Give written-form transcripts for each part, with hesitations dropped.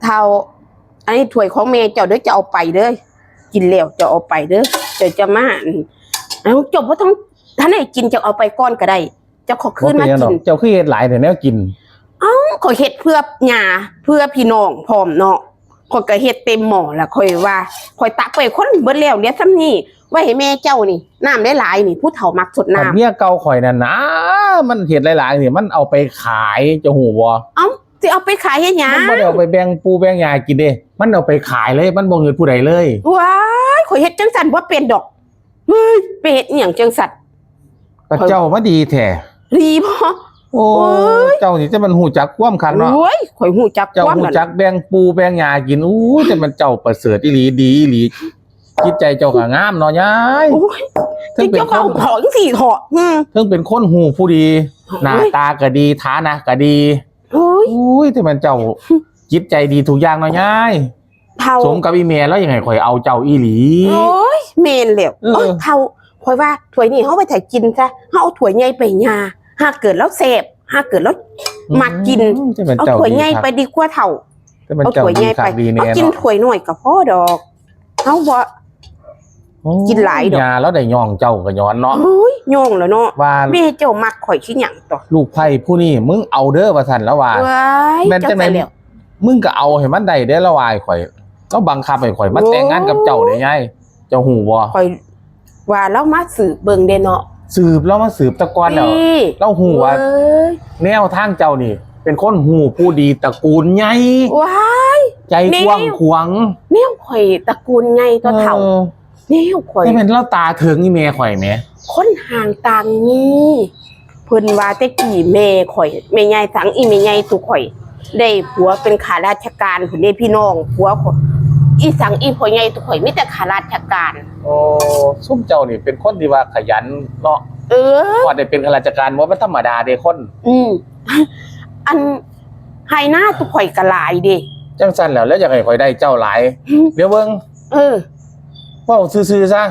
เท่าอันนี้ถ้วยของแม่เจ้าเด้อจะเอาไปเด้อกินแล้วจะเอาไปเด้อเดี๋ยวจะมาเอาจบว่าต้องถ้าไหนกินจะเอาไปก้อนก็ได้จะขอคืนมากินเจ้าคือเฮ็ดหลายแต่แนวกินขอยเฮ็ดเพื่อหญ้าเพื่อพี่น้องพร้อมเนาะข่อยก็เฮ็ดเต็มหม้อแล้วข่อยว่าข่อยตักไปคนเบิดแล้วเดี๋ยวซ้ำนี่ไว้ให้แม่เจ้านี่น้ำหลายๆนี่ผู้เฒ่ามักสดน้ำเมียเก่าข่อยนั่นนะมันเฮ็ดหลายๆนี่มันเอาไปขายจะหูบ่สิเอาไปขายเฮ็ดหยังมันบ่ได้เอาไปแบ่งปูแบ่งยากินเด้มันเอาไปขายเลยมันบ่เงินผู้ใดเลยว้ายข่อยเฮ็ดจังซั่นบ่เป็นดอกเฮ้ยไปเฮ็ดอีหยังจังซั่นก็เจ้ามาดีแท้ดีบ่โอ้เจ้านี่จะมันหูจักความคันเนาะโอ้ยข่อยหูจักเจ้าหูจักแบ่งปูแบ่งยากินอู้แต่มันเจ้าประเสริฐอีหลีดีอีหลีจิตใจเจ้าก็งามเนาะยายโอ้ยที่เจ้าของของสิเถาะถึงเป็นคนหูผู้ดีหน้าตาก็ดีฐานะก็ดีโอ้ยแต่มันเจ้าจิตใจดีทุกอย่างเนาะยายสมกับอีเมลแล้วยังไงข่อยเอาเจ้าอีหลีโอ้ยเมนแล้วเท่าข่อยว่าถ้วยนี้เฮาไปถ่ายกินซะเฮาเอาถ้วยใหญ่ไปยาหากเกิดแล้วเสพหากเกิดแล้วมากินเอาถ้วยใหญ่ไปดีกว่าเท่าเอาถ้วยใหญ่ไปเอากินถ้วยน้อยก็พอดอกเฮาบ่กินหลายดอกยาแล้วได้ย่องเจ้าก็ย้อนเนาะโอ้ยย่องแล้วเนาะว่าแม่เจ้ามักข่อยขี้หยังต่อลูกไผ่ผู้นี้มึงเอาเด้อว่าซั่นแล้วว่าแม่นจังได๋มึงก็เอาให้มันได้เด้อละวายข่อยต้องบังคับให้ข่อยมาแต่งงานกับเจ้าได้ไงเจ้าฮู้บ่ข่อยว่าแล้วมาสืบเบิ่งเด้เนาะสืบแล้วมาสืบตะกอนแล้วเราฮู้ว่าแนวทางเจ้านี่เป็นคนฮู้ผู้ดีตระกูลใหญ่ว้ายใจกว้างขวางแนวข่อยตระกูลใหญ่ตัวเฒ่าแนวข่อยนี่เป็นเล่าตาถึงนี่แม่ข่อยแหมคนห่างต่างนี้เพิ่นว่าแต่กี่แม่ข่อยแม่ใหญ่สังอีแม่ใหญ่ตุข่อยได้ผัวเป็นข้าราชการพุ่นเด้พี่น้องผัวข่อยอีสังอีพ่อใหญ่ตุข่อยมีแต่ข้าราชการโอ้ซุ่มเจ้านี่เป็นคนที่ว่าขยันเนาะว่าได้เป็นข้าราชการว่ามันธรรมดาเด้คนอันไห้หน้าตุข่อยก็หลายเด้จังซั่นแล้วอยากให้ข่อยได้เจ้าหลายเดี๋ยวเบิ่งเว้าซื่อๆซะ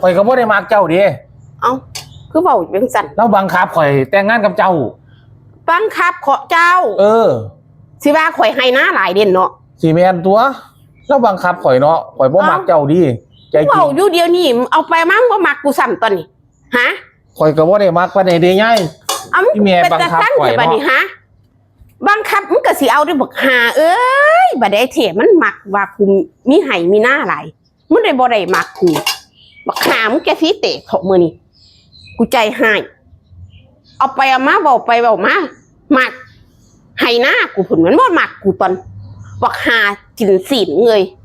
ข่อยก็บ่ได้มักเจ้าเด้เอ้าคือเว้าจังซั่นแล้วบังคับข่อยแต่งงานกับเจ้าบังคับขอเจ้าสิว่าข่อยให้หน้าหลายเด่นเนาะสิแม่นตัวแล้วบังคับข่อยเนาะข่อยบ่มักเจ้าดิใจจริงเว้าอยู่เดียวนี่เอาไปมั้งบ่มักกูซ้ำตอนนี้ฮะข่อยก็บ่ได้มักปานใดเด้ยายพี่แม่บังคับข่อยเนาะบังคับมันก็สิเอาด้วยบักหาเอ้ยบัดได้เถมันมักว่ากูมีไห้มีหน้าหลายมันได้บ่ได้มักกูบักหามึงแกสิเตะเถาะมื้อนี้กูใจหายเอาไปเอามาเว้าไปเว้ามามักให้หน้ากูพุ่นมันบ่มักกูตอนบักหากินศีลเงย